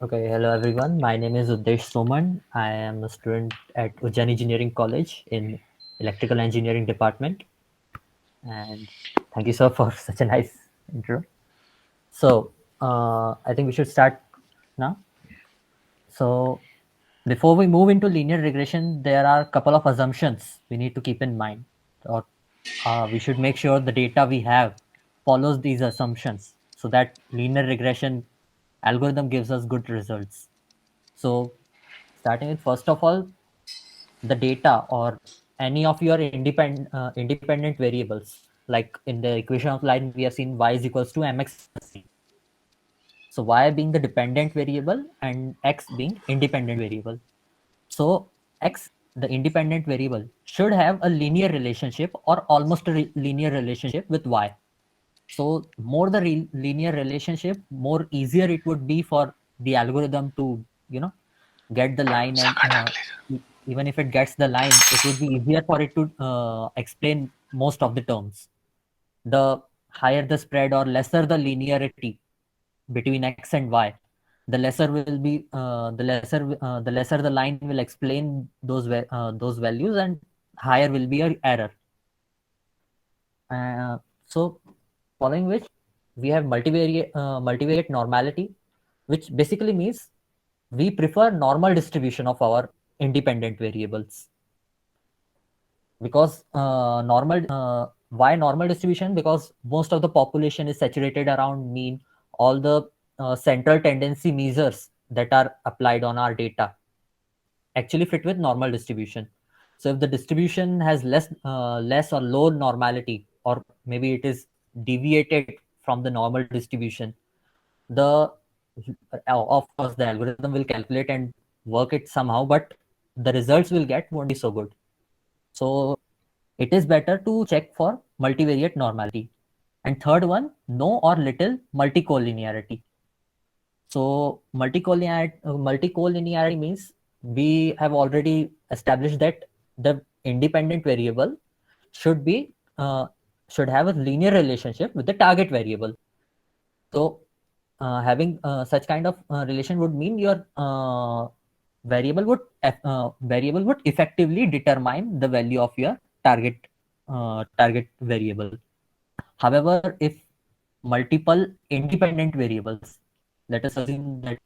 Okay, hello everyone. My name is Uddesh Soman. I am a student at Ujjain Engineering College in Electrical Engineering Department. And thank you, sir, for such a nice intro. So, I think we should start now. So, before we move into linear regression, there are a couple of assumptions we need to keep in mind, or we should make sure the data we have follows these assumptions so that linear regression algorithm gives us good results. So, starting with first of all, the data or any of your independent variables. Like in the equation of line, we have seen y is equals to mx plus c. So y being the dependent variable and x being independent variable. So x, the independent variable, should have a linear relationship or almost a linear relationship with y. So more the linear relationship, more easier it would be for the algorithm to, get the line, and even if it gets the line, it would be easier for it to explain most of the terms. The higher the spread or lesser the linearity between x and y, the lesser will be the lesser the line will explain those values, and higher will be your error. So following which, we have multivariate normality, which basically means we prefer normal distribution of our independent variables. Because why normal distribution? Because most of the population is saturated around mean. All the central tendency measures that are applied on our data actually fit with normal distribution. So if the distribution has less or low normality, or maybe it is deviated from the normal distribution, the of course the algorithm will calculate and work it somehow, but the results will get won't be so good. So it is better to check for multivariate normality. And third one, no or little multicollinearity. So multicollinearity means we have already established that the independent variable should be should have a linear relationship with the target variable. So having such kind of relation would mean your variable would effectively determine the value of your target variable. However, if multiple independent variables, let us assume that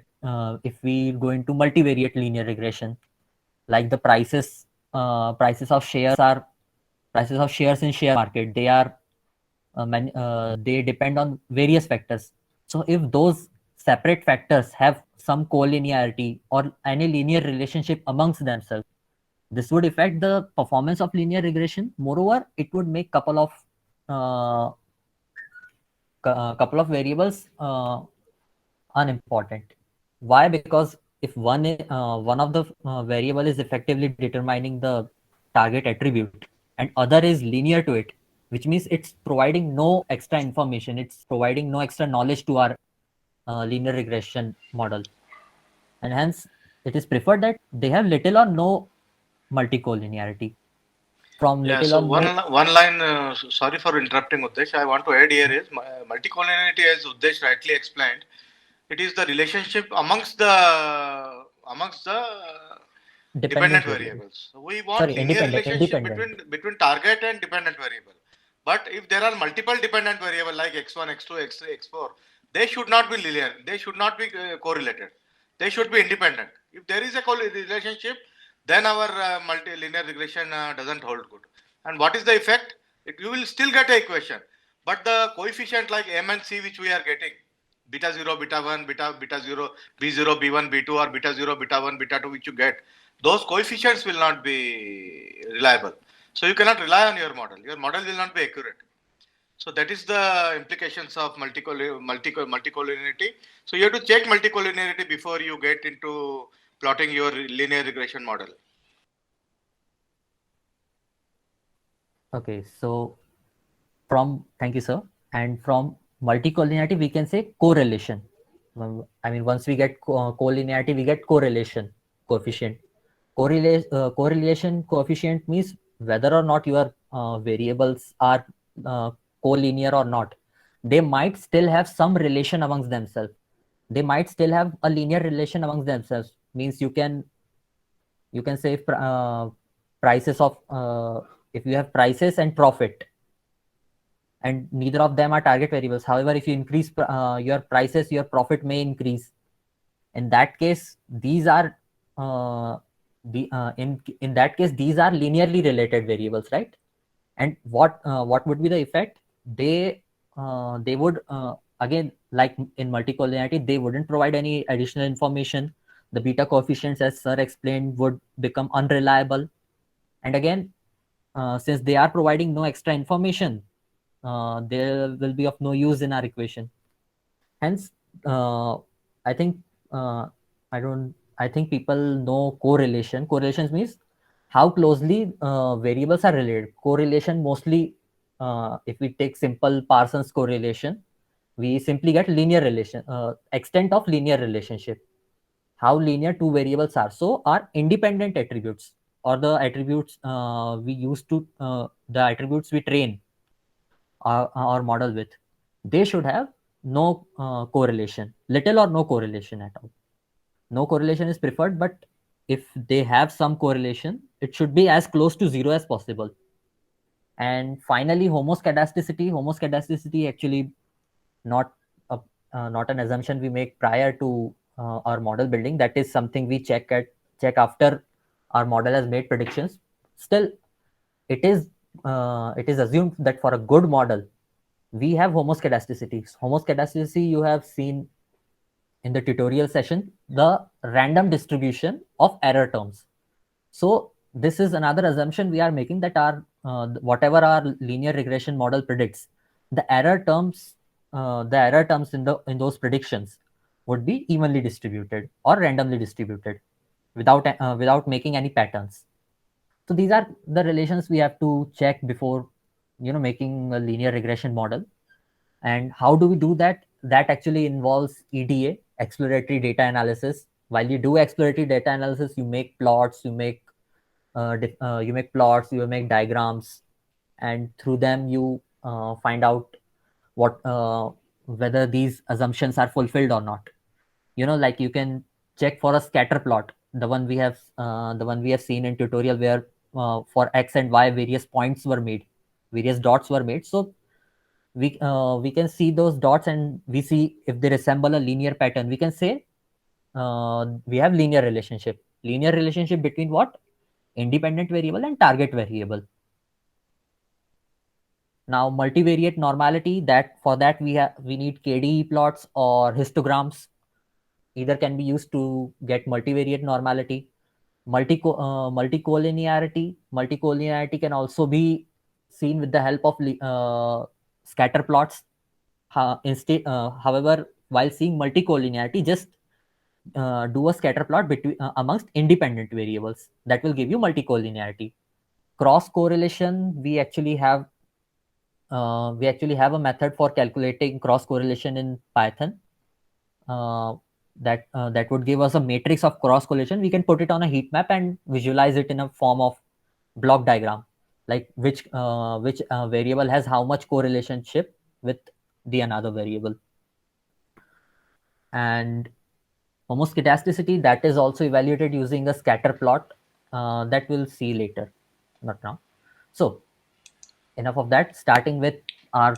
if we go into multivariate linear regression, like the prices of shares in share market, they depend on various factors. So if those separate factors have some collinearity or any linear relationship amongst themselves, this would affect the performance of linear regression. Moreover, it would make uh, couple of variables unimportant. Why? Because if one of the variable is effectively determining the target attribute and other is linear to it, which means it's providing no extra information, it's providing no extra knowledge to our linear regression model, and hence it is preferred that they have little or no multicollinearity. From Yeah, little so or no. one line, sorry for interrupting Uddesh. I want to add here is multicollinearity, as Uddesh rightly explained, it is the relationship amongst the Dependent dependent variable. variables. So we want Sorry, linear relationship independent. between target and dependent variable. But if there are multiple dependent variable like x1, x2, x3, x4, they should not be linear. They should not be correlated. They should be independent. If there is a relationship, then our multi-linear regression doesn't hold good. And what is the effect? You will still get a equation, but the coefficient like m and c which we are getting, beta 0, beta 1, beta 0, b0, b1, b2, or beta 0, beta 1, beta 2 which you get, those coefficients will not be reliable. So you cannot rely on your model. Your model will not be accurate. So that is the implications of multicollinearity. So you have to check multicollinearity before you get into plotting your linear regression model. Okay, so thank you, sir. And from multicollinearity, we can say correlation. I mean, once we get collinearity, we get correlation coefficient. Correlation coefficient means whether or not your variables are uh, collinear or not, they might still have some relation amongst themselves. they might still have a linear relation amongst themselves. Means you can say prices of if you have prices and profit, and neither of them are target variables. However, if you increase your prices, your profit may increase. In that case, these are in that case these are linearly related variables, right? And what would be the effect? They would again, like in multicollinearity, they wouldn't provide any additional information. The beta coefficients, as sir explained, would become unreliable. And again, since they are providing no extra information, they will be of no use in our equation. Hence, I think uh, I think people know correlation. Correlations means how closely variables are related. Correlation mostly, if we take simple Parsons correlation, we simply get linear relation, extent of linear relationship. How linear two variables are. So our independent attributes, or the attributes we use to the attributes we train our model with, they should have no correlation, little or no correlation at all. No correlation is preferred, but if they have some correlation, it should be as close to zero as possible. And finally, homoscedasticity. Homoscedasticity actually not a, not an assumption we make prior to our model building. That is something we check after our model has made predictions. Still, it is assumed that for a good model, we have homoscedasticity. Homoscedasticity you have seen in the tutorial session, the random distribution of error terms. So this is another assumption we are making, that our whatever our linear regression model predicts, the error terms in those predictions would be evenly distributed or randomly distributed without making any patterns. So these are the relations we have to check before making a linear regression model. And how do we do that? That actually involves EDA, exploratory data analysis. While you do exploratory data analysis, you make plots, you make plots, you make diagrams, and through them you find out what whether these assumptions are fulfilled or not. Like you can check for a scatter plot, the one we have seen in tutorial, where for x and y various points were made, various dots were made. So we can see those dots, and we see if they resemble a linear pattern. We can say we have linear relationship between what? Independent variable and target variable. Now multivariate normality, that for that we need KDE plots or histograms. Either can be used to get multivariate normality. Multicollinearity can also be seen with the help of scatter plots. However, while seeing multicollinearity, just do a scatter plot between amongst independent variables. That will give you multicollinearity. Cross correlation, we actually have a method for calculating cross correlation in Python. That would give us a matrix of cross correlation. We can put it on a heat map and visualize it in a form of block diagram, like which variable has how much correlationship with the another variable. And homoscedasticity, that is also evaluated using a scatter plot, that we'll see later, not now. So enough of that, starting with our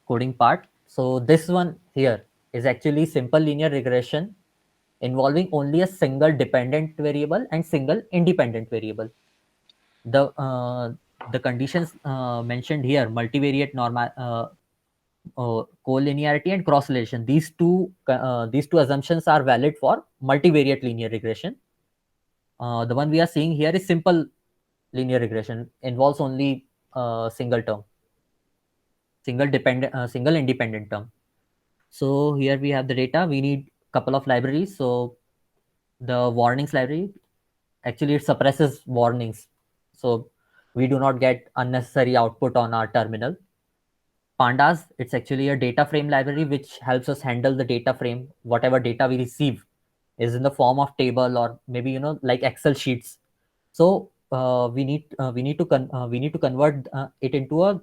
coding part. So this one here is actually simple linear regression involving only a single dependent variable and single independent variable. The conditions mentioned here, multivariate normal collinearity and cross relation, these two assumptions are valid for multivariate linear regression. The one we are seeing here is simple linear regression, involves only single term, single independent term. So here we have the data. We need couple of libraries. So the warnings library, actually it suppresses warnings, so we do not get unnecessary output on our terminal. Pandas, it's actually a data frame library which helps us handle the data frame. Whatever data we receive is in the form of table, or maybe like Excel sheets. So we need to convert it into a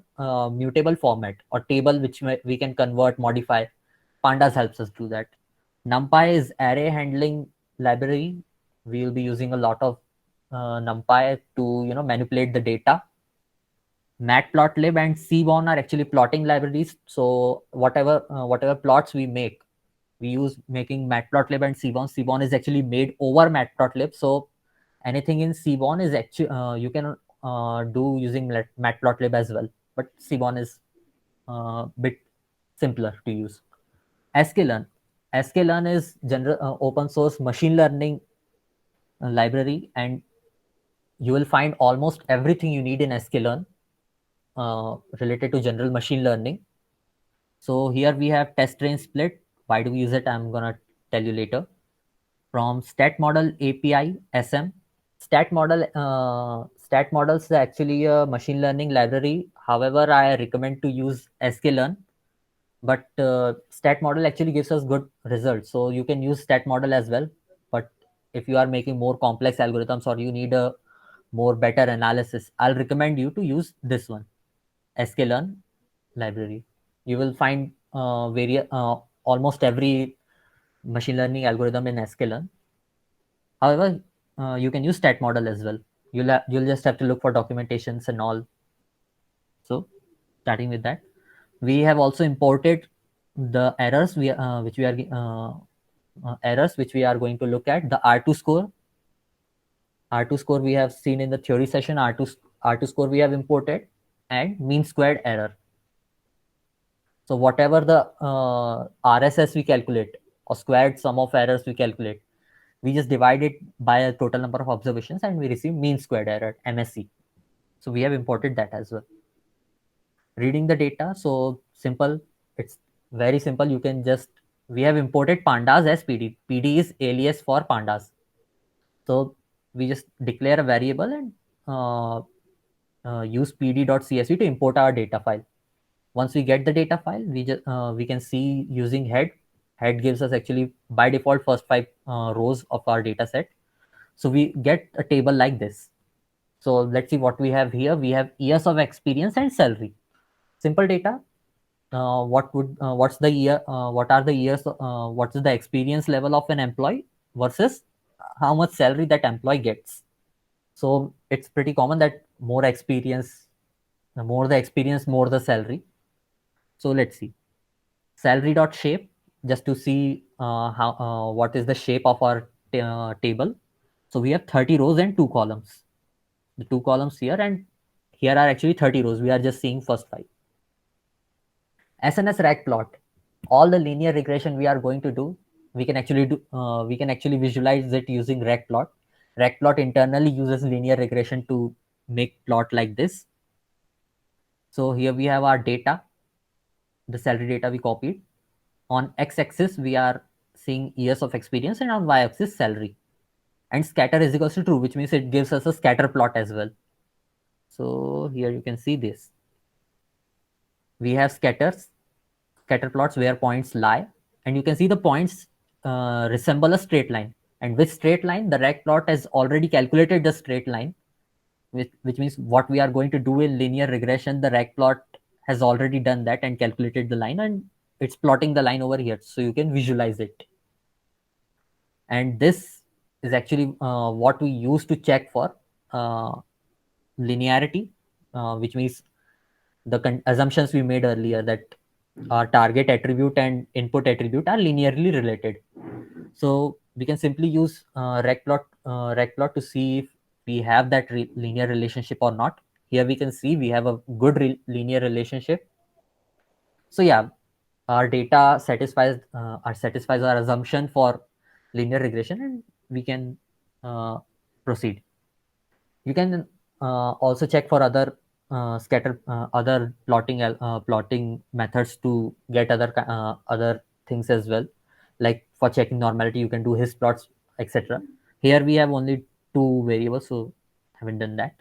mutable format or table, which we can convert, modify. Pandas helps us do that. NumPy is array handling library. We will be using a lot of NumPy to manipulate the data. Matplotlib and Seaborn are actually plotting libraries. So whatever plots we make, we use making Matplotlib and Seaborn. Seaborn is actually made over Matplotlib. So anything in Seaborn is actually you can do using Matplotlib as well. But Seaborn is a bit simpler to use. sklearn. sklearn is general open source machine learning library, and you will find almost everything you need in sklearn related to general machine learning. So here we have test train split. Why do we use it? I'm gonna tell you later. From stat model API SM. Stat models is actually a machine learning library. However, I recommend to use sklearn, but stat model actually gives us good results. So you can use stat model as well. But if you are making more complex algorithms or you need a more better analysis, I'll recommend you to use this one, sklearn library. You will find almost every machine learning algorithm in sklearn. However, you can use stat model as well. You'll just have to look for documentations and all. So starting with that, we have also imported the errors which we are going to look at. The R2 score. R2 score we have seen in the theory session. R2 score we have imported, and mean squared error. So whatever the RSS we calculate, or squared sum of errors we calculate, we just divide it by a total number of observations and we receive mean squared error, MSE. So we have imported that as well. Reading the data, so simple. It's very simple. We have imported pandas as PD. PD is alias for pandas. So we just declare a variable and use pd.csv to import our data file. Once we get the data file, we can see using head gives us actually by default first 5 rows of our data set. So we get a table like this. So let's see what we have here. We have years of experience and salary. Simple data. What's the year? What are the years? What is the experience level of an employee versus how much salary that employee gets? So it's pretty common that more the experience, more the salary. So let's see. Salary.shape, just to see how what is the shape of our table. So we have 30 rows and 2 columns. The 2 columns here, and here are actually 30 rows. We are just seeing first 5. SNS rag plot. All the linear regression we are going to do, we can actually visualize it using rag plot. Rag plot internally uses linear regression to make plot like this. So here we have our data, the salary data we copied. On x-axis, we are seeing years of experience, and on y-axis, salary. And scatter is equals to true, which means it gives us a scatter plot as well. So here you can see this. We have scatter plots where points lie, and you can see the points resemble a straight line. And with straight line, the rag plot has already calculated the straight line, which means what we are going to do in linear regression, the rag plot has already done that and calculated the line, and it's plotting the line over here, so you can visualize it. And this is actually what we use to check for linearity, which means the assumptions we made earlier that our target attribute and input attribute are linearly related. So we can simply use reg plot to see if we have that linear relationship or not. Here we can see we have a good linear relationship. So yeah, our data satisfies our assumption for linear regression, and we can proceed. You can also check for other plotting methods to get other things as well. Like for checking normality, you can do his plots, etc. Here we have only 2 variables, so haven't done that.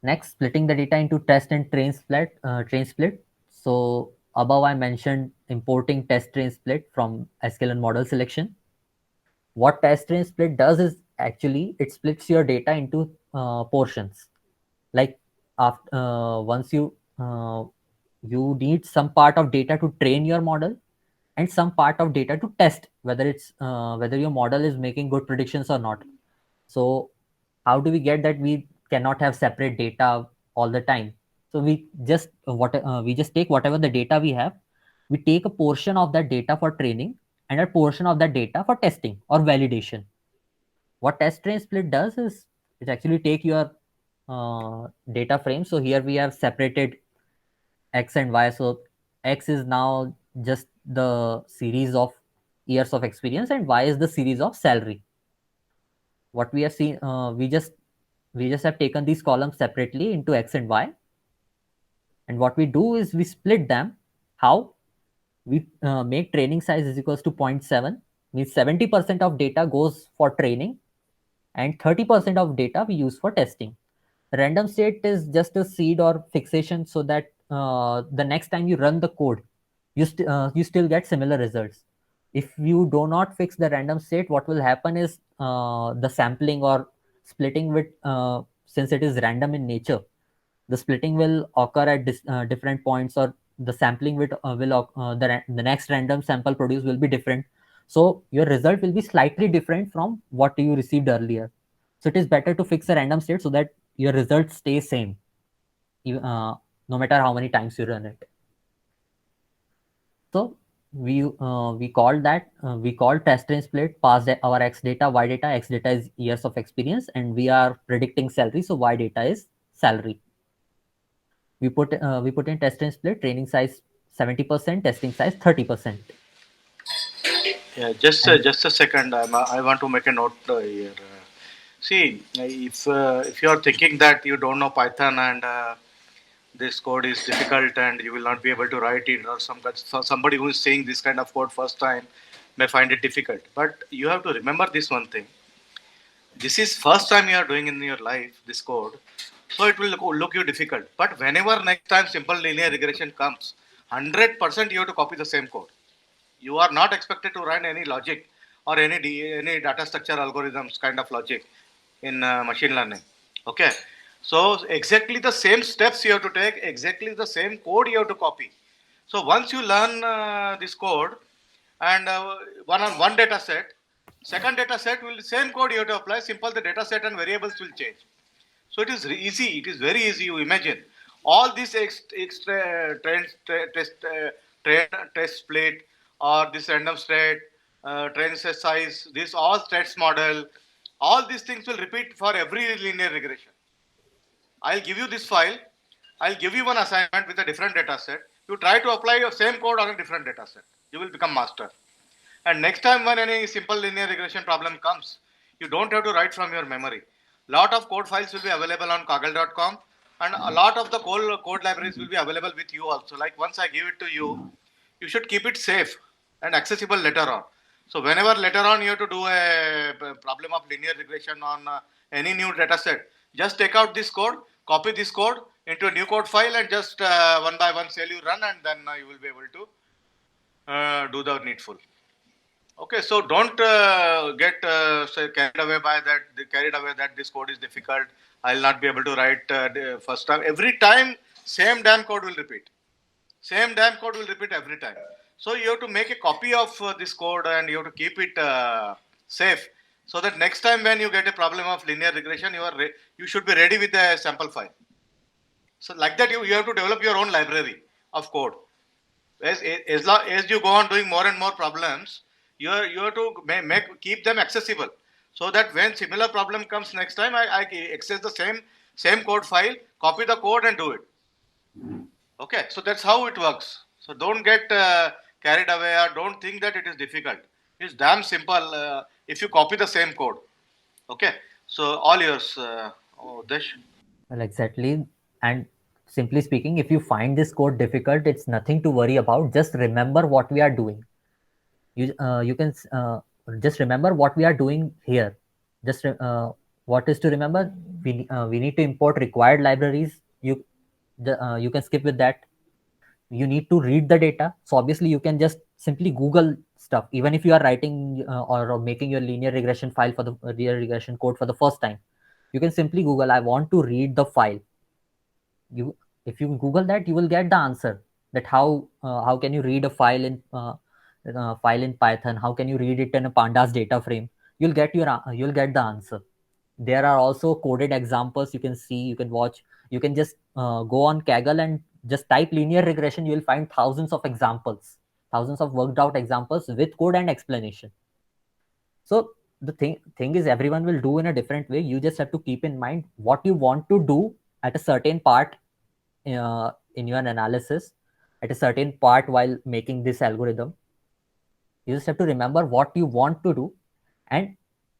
Next, splitting the data into test and train split. So above I mentioned importing test train split from sklearn model selection. What test train split does is actually it splits your data into portions. Like after once you need some part of data to train your model, and some part of data to test whether your model is making good predictions or not. So how do we get that we cannot have separate data all the time? So we just take whatever the data we have, we take a portion of that data for training and a portion of that data for testing or validation. What test train split does is it actually take your data frame. So here we have separated x and y. So x is now just the series of years of experience and y is the series of salary. What we have seen, we just have taken these columns separately into x and y, and what we do is we split them. How? We make training size is equals to zero point 0.7, means 70% of data goes for training and 30% of data we use for testing. Random state is just a seed or fixation, so that the next time you run the code, you still get similar results. If you do not fix the random state, what will happen is the sampling or splitting with since it is random in nature, the splitting will occur at different points, or the sampling the next random sample produced will be different. So your result will be slightly different from what you received earlier. So it is better to fix a random state so that your result stays same, no matter how many times you run it. So we call test train split, pass our x data, y data. X data is years of experience, and we are predicting salary, so y data is salary. We put in test train split, training size 70%, testing size 30%. Yeah, And just a second. I want to make a note here. See, if you are thinking that you don't know Python and this code is difficult and you will not be able to write it, or somebody who is saying this kind of code first time may find it difficult. But you have to remember this one thing: this is first time you are doing in your life this code, so it will look you difficult. But whenever next time simple linear regression comes, 100% you have to copy the same code. You are not expected to run any logic or any data structure algorithms kind of logic in machine learning. Okay, so exactly the same steps you have to take, exactly the same code you have to copy. So once you learn this code and one on one data set, second data set will same code you have to apply. Simple, the data set and variables will change. So it is easy. It is very easy. You imagine all these extra train test split or this random state, train set size, this all states model, all these things will repeat for every linear regression. I'll give you this file. I'll give you one assignment with a different data set. You try to apply your same code on a different data set. You will become master. And next time when any simple linear regression problem comes, you don't have to write from your memory. Lot of code files will be available on kaggle.com, and a lot of the code libraries will be available with you also. Like once I give it to you, you should keep it safe and accessible later on. So whenever later on you have to do a problem of linear regression on any new data set, just take out this code, copy this code into a new code file, and just one by one cell you run, and then you will be able to do the needful. Okay, so don't get carried away by that. Carried away that this code is difficult. I'll not be able to write the first time. Every time, same damn code will repeat. Same damn code will repeat every time. So you have to make a copy of this code and you have to keep it safe, so that next time when you get a problem of linear regression, you should be ready with a sample file. So like that, you have to develop your own library of code. As you go on doing more and more problems, you have to keep them accessible, so that when similar problem comes next time, I access the same code file, copy the code and do it. Okay, so that's how it works. So don't get carried away, or don't think that it is difficult. It's damn simple if you copy the same code. Okay, so all yours, Desh. well, exactly. And simply speaking, if you find this code difficult, it's nothing to worry about. Just remember what we are doing. You can just remember what we are doing here. Just what is to remember? We need to import required libraries. You can skip with that. You need to read the data. So obviously you can just simply Google stuff, even if you are writing or making your linear regression file for the linear regression code for the first time. You can simply Google, I want to read the file. You If you Google that, you will get the answer, that how can you read a file in file in Python, how can you read it in a pandas data frame, you'll get the answer. There are also coded examples you can see, you can watch. You can just go on Kaggle and just type linear regression. You will find thousands of examples, thousands of worked out examples with code and explanation. So the thing is, everyone will do in a different way. You just have to keep in mind what you want to do at a certain part in your analysis, at a certain part while making this algorithm. You just have to remember what you want to do, and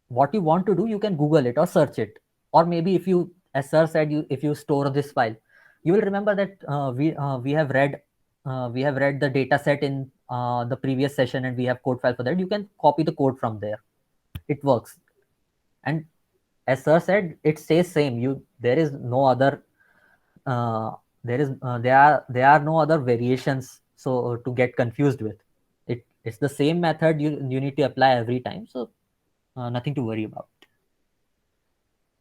what you want to do, you can Google it or search it. Or maybe if you, as sir said, you if you store this file, you will remember that we have read the data set in the previous session, and we have code file for that. You can copy the code from there. It works. And as sir said, it stays same. There is no other there are no other variations so to get confused with. It's the same method you need to apply every time. So nothing to worry about.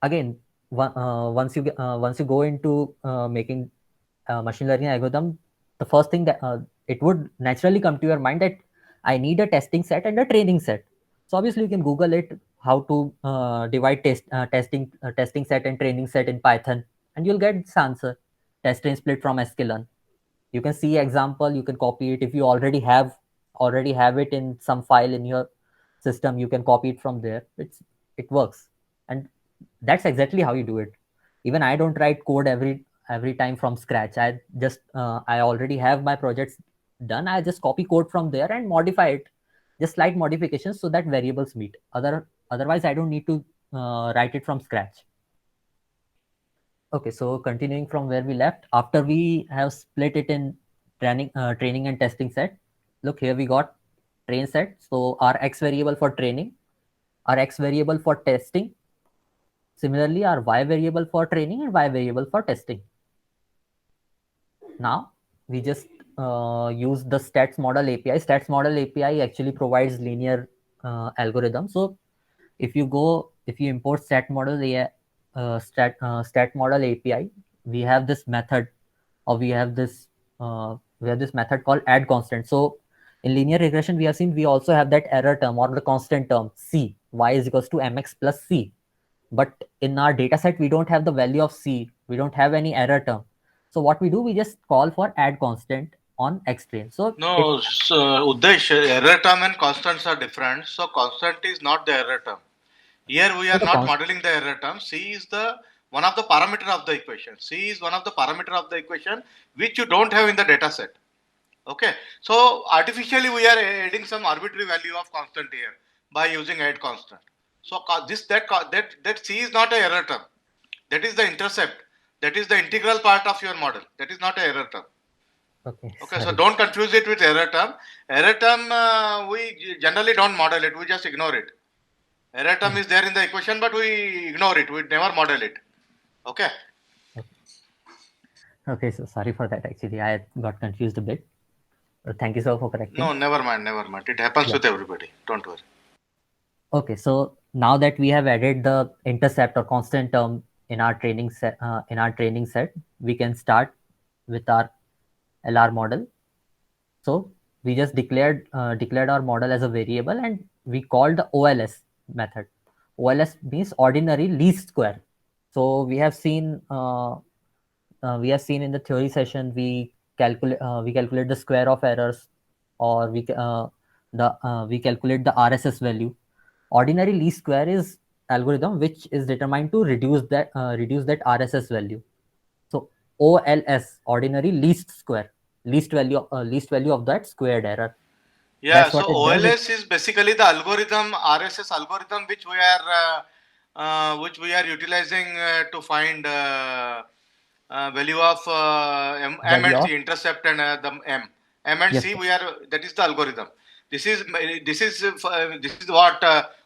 Again, once you go into making machine learning algorithm, the first thing that it would naturally come to your mind that I need a testing set and a training set. So obviously you can Google it, how to divide testing set and training set in Python, and you'll get this answer: test train split from sklearn. You can see example, you can copy it. If you already have it in some file in your system, you can copy it from there. It works. And that's exactly how you do it. Even I don't write code every time from scratch. I already have my projects done. I just copy code from there and modify it, just slight modifications so that variables meet. Otherwise I don't need to write it from scratch. Okay, so continuing from where we left, after we have split it in training and testing set, look here we got train set. So our x variable for training, our x variable for testing, similarly our y variable for training and y variable for testing. Now we just use the stats model API. Stats model API actually provides linear algorithm. So if you import stat model API, we have this method, or we have this method called add constant. So in linear regression, we have seen we also have that error term or the constant term c, y is equals to mx plus c. But in our data set, we don't have the value of c. We don't have any error term. So what we do, we just call for add constant on x train. So it No, so Udesh, error term and constants are different. So constant is not the error term. Here we so are the not const modeling the error term. C is the one of the parameter of the equation. C is one of the parameter of the equation which you don't have in the data set. Okay. So artificially we are adding some arbitrary value of constant here by using add constant. So that C is not a error term. That is the intercept. That is the integral part of your model. That is not a error term. okay, Okay, so sorry. don't confuse it with error term. Error term, we generally don't model it. We just ignore it. Error term is there in the equation, but we ignore it. We never model it. Okay. Okay, so sorry for that. Actually, I got confused a bit. Thank you, sir, for correcting. No, never mind, never mind. It happens Yeah. with everybody. Don't worry. Okay, so now that we have added the intercept or constant term in our training set, we can start with our LR model. So we just declared our model as a variable, and we called the OLS method. OLS means ordinary least square. So we have seen in the theory session, we calculate the square of errors, or we calculate the RSS value. Ordinary least square is algorithm which is determined to reduce that RSS value. So OLS, ordinary least square, least value of that squared error. Yeah, That's so what it does. OLS is basically the algorithm, RSS algorithm, which we are utilizing to find value of M Value and of C, intercept and the M and yes, C. sir. That is the algorithm. This is what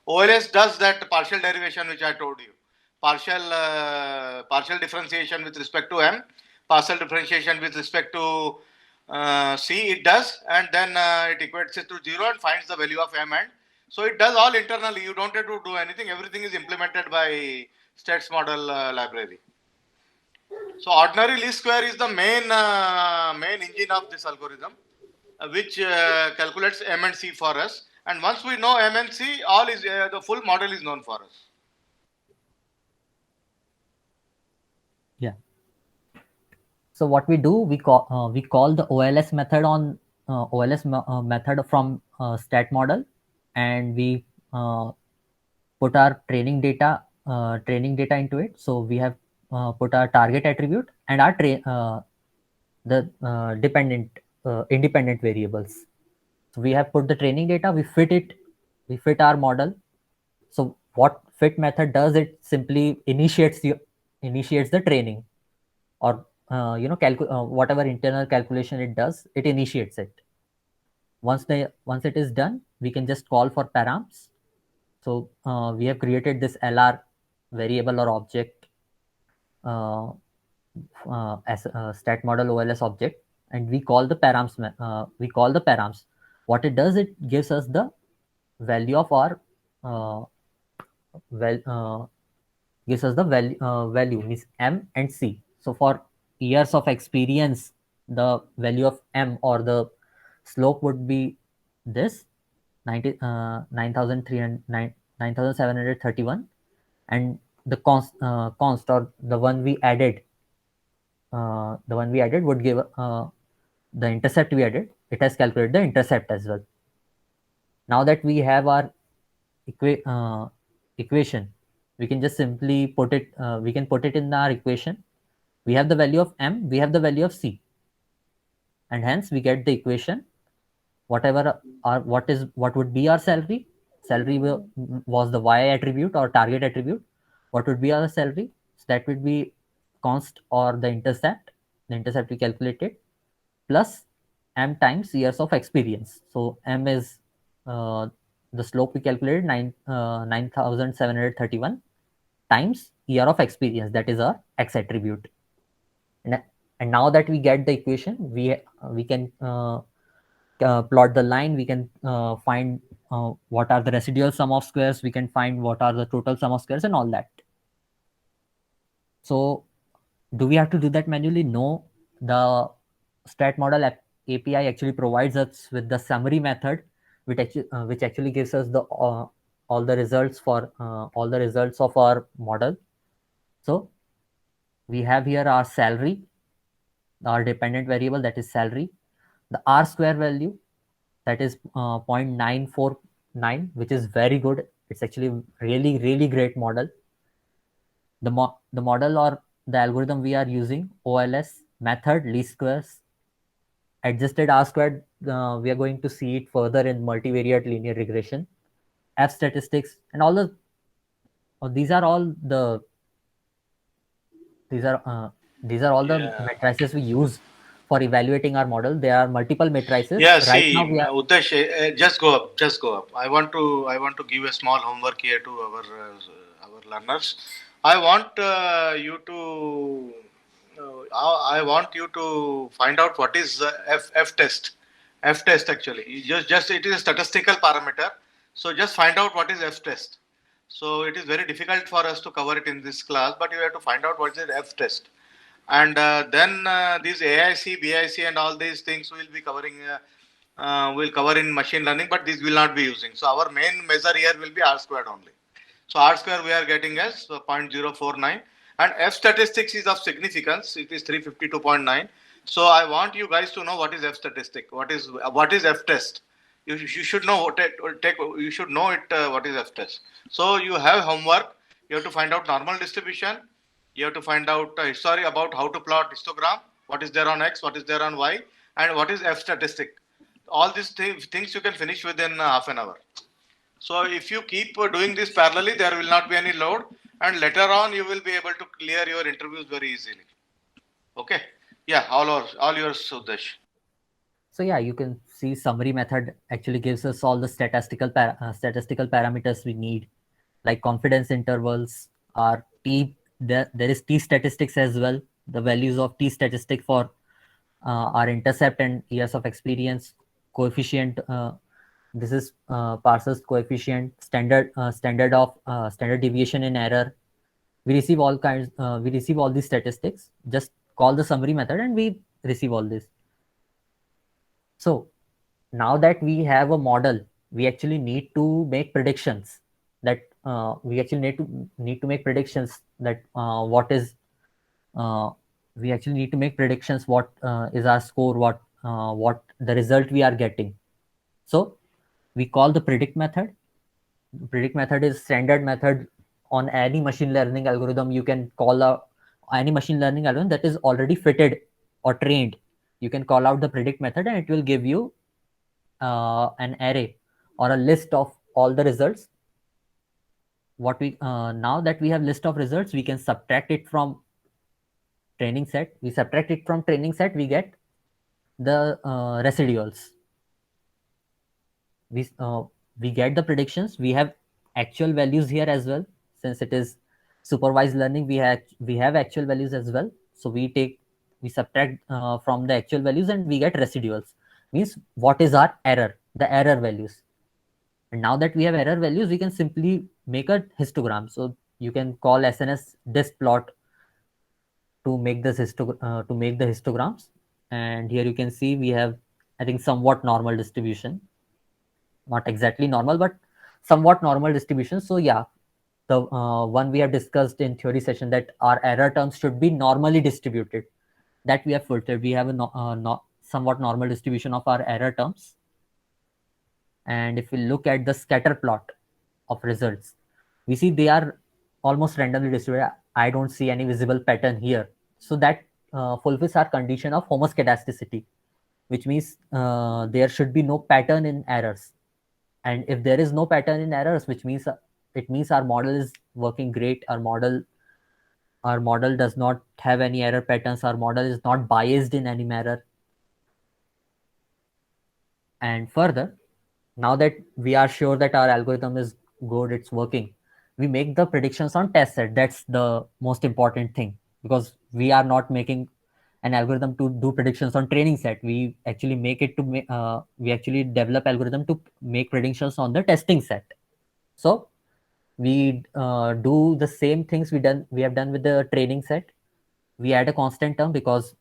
OLS does. That partial derivation which I told you, partial differentiation with respect to M, partial differentiation with respect to C it does, and then it equates it to 0 and finds the value of M, and so it does all internally. You don't have to do anything. Everything is implemented by stats model library. So ordinary least square is the main engine of this algorithm. which calculates M and C for us. And once we know M and C, all is the full model is known for us. Yeah. So what we do, we call the OLS method on method from stat model, and we put our training data into it. So we have put our target attribute and our the independent variables. So we have put the training data, we fit our model. So what fit method does, it simply initiates the training, or whatever internal calculation it does, it initiates it. Once it is done, we can just call for params. So we have created this LR variable or object as a stat model OLS object, and we call the params. What it does, it gives us the value of our uh, well gives us the value means M and C. So for years of experience, the value of M or the slope would be this 9,731, and the const or the one we added would give the intercept we added. It has calculated the intercept as well. Now that we have our equation, we can just simply we can put it in our equation. We have the value of M, we have the value of C, and hence we get the equation. Whatever what would be our salary. Was the Y attribute or target attribute. What would be our salary? So that would be const or the intercept we calculated, plus M times years of experience. So M is the slope we calculated, 9,731 times year of experience, that is our X attribute. And now that we get the equation, we can plot the line. We can find what are the residual sum of squares. We can find what are the total sum of squares and all that. So do we have to do that manually? No. The stat model API actually provides us with the summary method, which actually gives us the all the results for all the results of our model. So we have here our salary, our dependent variable, that is salary, the R square value, that is 0.949, which is very good. It's actually really great model. The model or the algorithm we are using, OLS method, least squares, adjusted R squared, we are going to see it further in multivariate linear regression, F statistics, and all the these are all the these are all the matrices we use for evaluating our model. There are multiple matrices. Yeah, Right now see, we are Udesh, just go up. I want to give a small homework here to our learners. I want you to, I want you to find out what is F test. F test actually, just it is a statistical parameter. So just find out what is F test. So it is very difficult for us to cover it in this class, but you have to find out what is F test, and then these AIC, BIC, and all these things will be covering. Will cover in machine learning, but this will not be using. So our main measure here will be R squared only. So R square we are getting as 0.049, and F statistics is of significance. It is 352.9. So I want you guys to know what is F statistic. What is F test? You should know you should know it. What is F test? So you have homework. You have to find out normal distribution. You have to find out history about how to plot histogram. What is there on X? What is there on Y? And what is F statistic? All these things you can finish within half an hour. So if you keep doing this parallelly, there will not be any load, and later on you will be able to clear your interviews very easily. Okay? Yeah, all yours, Sudesh. So yeah, you can see summary method actually gives us all the statistical parameters we need, like confidence intervals, are there is T statistics as well, the values of T statistic for our intercept and years of experience, coefficient. This is Parsons coefficient, standard deviation in error. We receive all these statistics. Just call the summary method and we receive all this. So now that we have a model, we actually need to make predictions that we actually need to make predictions that what is uh, we actually need to make predictions what is our score, what the result we are getting. So we call the predict method. Predict method is standard method on any machine learning algorithm. You can call any machine learning algorithm that is already fitted or trained. You can call out the predict method and it will give you an array or a list of all the results. What we now that we have list of results, we can subtract it from training set. We subtract it from training set, we get the residuals. We uh, we get the predictions. We have actual values here as well. Since it is supervised learning, we have actual values as well. So we subtract from the actual values and we get residuals. Means what is our error, the error values. And now that we have error values, we can simply make a histogram. So you can call SNS disk plot to make to make the histograms. And here you can see we have, I think, somewhat normal distribution. Not exactly normal, but somewhat normal distribution. So yeah, the one we have discussed in theory session, that our error terms should be normally distributed, that we have filtered. We have a somewhat normal distribution of our error terms. And if we look at the scatter plot of results, we see they are almost randomly distributed. I don't see any visible pattern here. So that fulfills our condition of homoscedasticity, which means there should be no pattern in errors. And if there is no pattern in errors, which means it means our model is working great. Our model does not have any error patterns. Our model is not biased in any manner. And further, now that we are sure that our algorithm is good, it's working, we make the predictions on test set. That's the most important thing, because we are not making an algorithm to do predictions on training set. We actually make it to we actually develop algorithm to make predictions on the testing set. So we do the same things we have done with the training set. We add a constant term because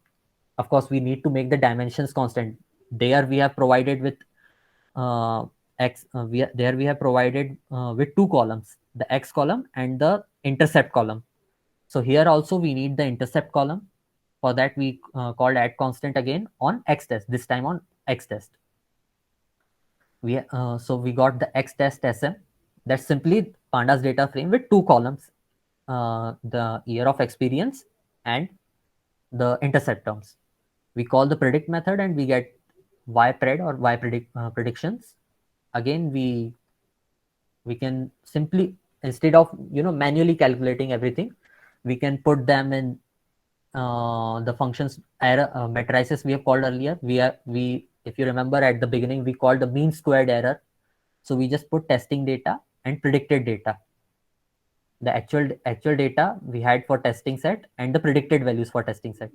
of course we need to make the dimensions constant. There we have provided with uh, x there we have provided with two columns, the x column and the intercept column. So here also we need the intercept column. For that we called add constant again on x test, this time on x test. So we got the x test sm. That's simply pandas data frame with two columns, the year of experience and the intercept terms. We call the predict method and we get ypred or predictions. Again, we can simply, instead of manually calculating everything, we can put them in the functions error matrices we have called earlier. We if you remember, at the beginning we called the mean squared error. So we just put testing data and predicted data, the actual data we had for testing set and the predicted values for testing set.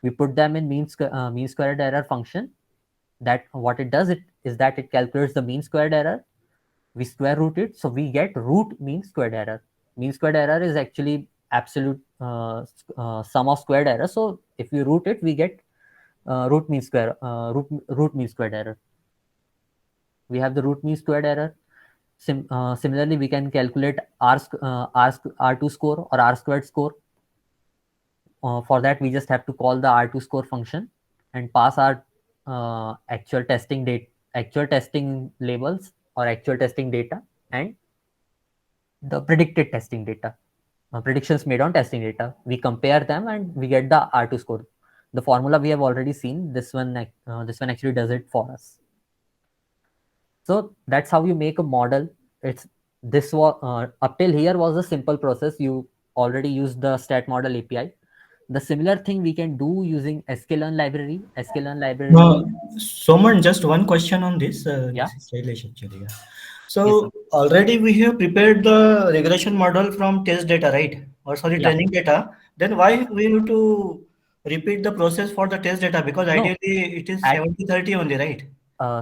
We put them in mean squared error function. That what it does, it is that it calculates the mean squared error. We square root it, so we get root mean squared error. Mean squared error is actually absolute sum of squared error. So if we root it, we get root mean squared error. We have the root mean squared error. Similarly, we can calculate r2 score or r squared score. For that, we just have to call the r2 score function and pass our actual testing labels or actual testing data, and the predicted testing data, predictions made on testing data. We compare them and we get the R2 score. The formula we have already seen. This one actually does it for us. So that's how you make a model. It's this was Up till here was a simple process. You already used the stat model API. The similar thing we can do using sklearn library. sklearn library Someone, just one question on this. Yeah. This is Shailesh actually. Yeah. Yes, sir. So already we have prepared the regression model from test data, right? Or sorry, Yeah. training data. Then why we have to repeat the process for the test data? Because No, ideally it is at 70/30 only, right?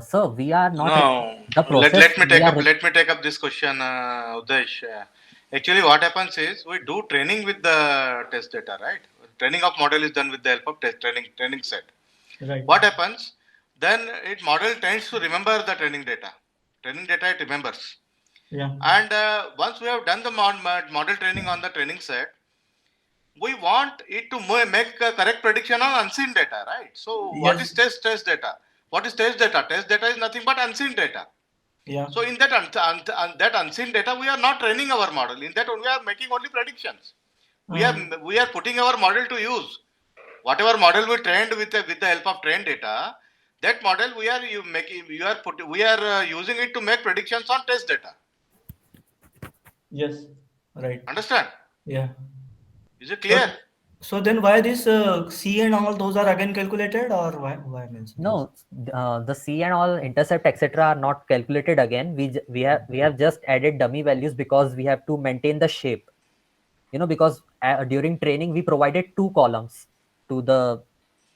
sir, we are not No, the let process let me we take are up let me take up this question, Udesh. Actually, what happens is we do training with the test data, right? Training of model is done with the help of training set. Right. What happens? then it model tends to remember the training data. Training data it remembers. Yeah. And once we have done the model training on the training set, we want it to make a correct prediction on unseen data, right? So what is Yes. test data? What is test data? Test data is nothing but unseen data. Yeah. So in that that unseen data, we are not training our model. In that, we are making only predictions. We are putting our model to use. Whatever model we trained with the help of trained data, that model we are using it to make predictions on test data. Yes. Right. Understand? Yeah. Is it So, clear? so then why this C and all those are again calculated, or why means those? No, the C and all intercept etc. are not calculated again. We have just added dummy values because we have to maintain the shape. Because during training we provided two columns to the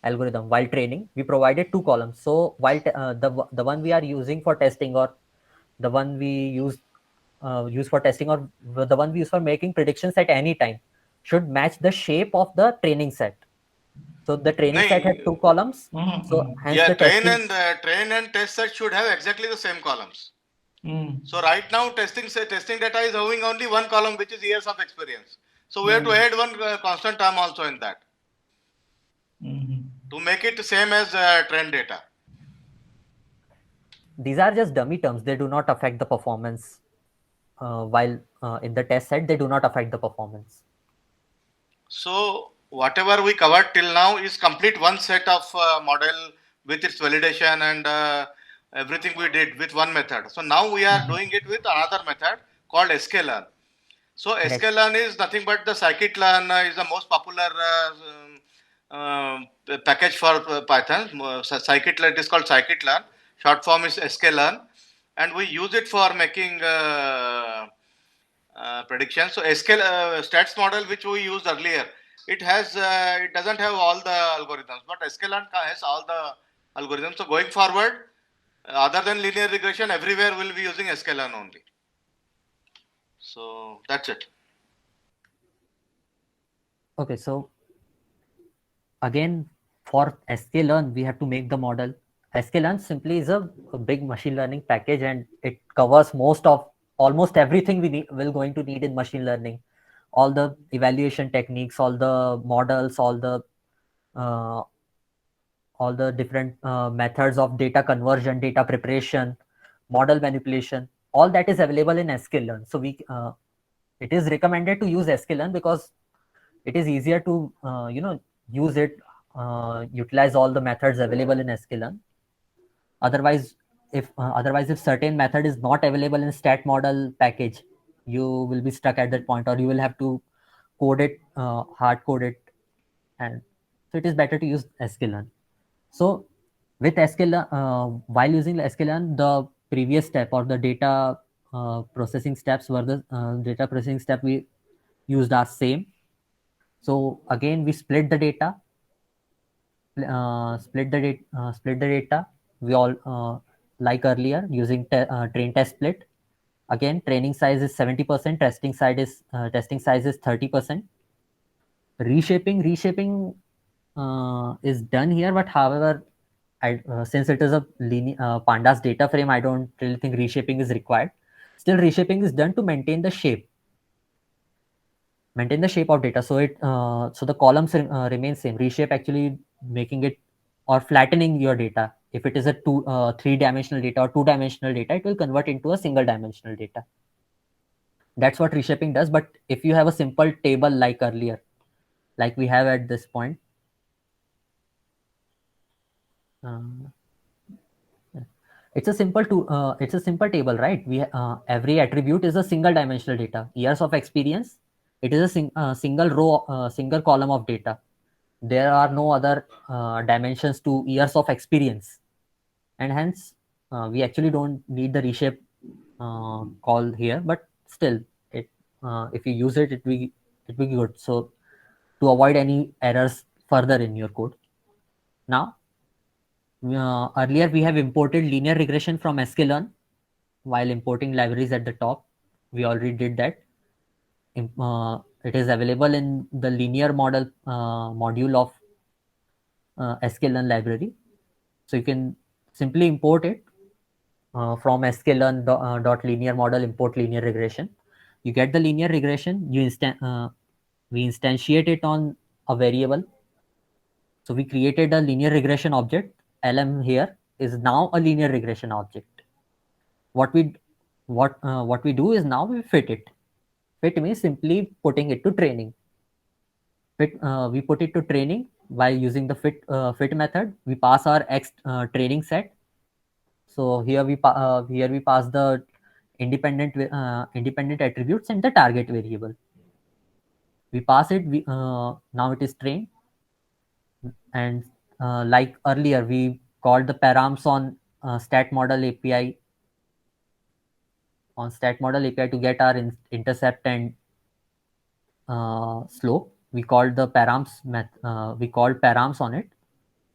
algorithm. While training we provided two columns. So while the one we are using for testing, or the one we use for testing, or the one we use for making predictions at any time, should match the shape of the training set. So the training set had two columns. So hence Yeah, the testing. train and test set should have exactly the same columns. Mm. So right now testing data is having only one column, which is years of experience. So we have to add one constant term also in that to make it the same as trend data. These are just dummy terms. They do not affect the performance. While in the test set, they do not affect the performance. So whatever we covered till now is complete one set of model with its validation and everything we did with one method. So now we are doing it with another method called sklearn. So sklearn is nothing but the scikit-learn is the most popular package for Python. Scikit-learn, it is called scikit-learn. Short form is sklearn, and we use it for making predictions. So stats model which we used earlier, it doesn't have all the algorithms, but sklearn has all the algorithms. So going forward, other than linear regression, everywhere we'll be using sklearn only. So that's it. Okay, so again, for sklearn, we have to make the model. Sklearn simply is a big machine learning package, and it covers almost everything we will going to need in machine learning. All the evaluation techniques, all the models, uh, all the different methods of data conversion, data preparation, model manipulation. All that is available in sklearn. So it is recommended to use sklearn because it is easier to use it, utilize all the methods available in sklearn. Otherwise, if certain method is not available in stat model package, you will be stuck at that point, or you will have to code it, hard code it, and so it is better to use sklearn. So with sklearn, while using sklearn, the previous step or the data processing steps were the data processing step we used are same. So again, we split the data, split the data. We all like earlier using train test split. Again, training size is 70%, testing size is 30%. Reshaping is done here, but however, since it is a pandas data frame, I don't really think reshaping is required. Still, reshaping is done to maintain the shape of data, so the columns remain same. Reshape actually making it or flattening your data. If it is a 3-dimensional data or 2-dimensional data, it will convert into a single dimensional data. That's what reshaping does. But if you have a simple table like earlier, like we have at this point, uh, it's a simple table, right? Every attribute is a single dimensional data. Years of experience, it is a single row, single column of data. There are no other dimensions to years of experience, and hence we actually don't need the reshape call here. But still, if you use it, it will be good. So to avoid any errors further in your code. Now, earlier we have imported linear regression from sklearn while importing libraries at the top. We already did that. It is available in the linear model module of sklearn library. So you can simply import it from sklearn dot linear model import linear regression. You get the linear regression. We instantiate it on a variable. So we created a linear regression object. LM here is now a linear regression object. What we do is now we fit it. Fit means simply putting it to training. We put it to training by using the fit method. We pass our X training set. So here we pass the independent attributes and the target variable. We pass it. Now it is trained, and like earlier we called the params on stat model API to get our intercept and slope. We called the we called params on it.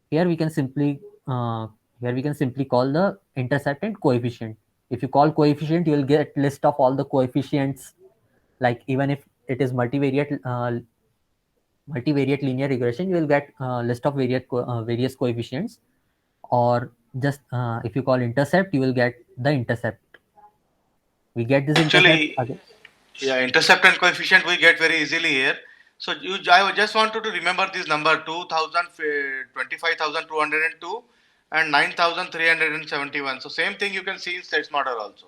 Here we can simply call the intercept and coefficient. If you call coefficient, you will get list of all the coefficients. Like even if it is multivariate linear regression, you will get list of various coefficients. Or just if you call intercept, you will get the intercept. We get this intercept Actually, again. yeah, intercept and coefficient we get very easily here. So I just wanted to remember this number 2000, 25,202 and 9,371. So same thing you can see in states model also.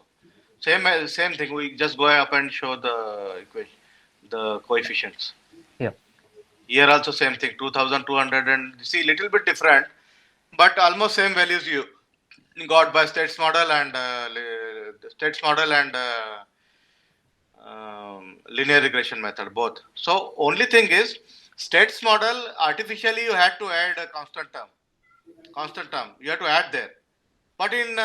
Same thing. We just go up and show the equation, the coefficients. Here. Here also same thing. 2,200 and see little bit different, but almost same values you got by states model and linear regression method both. So only thing is states model artificially you had to add a constant term you have to add there, but in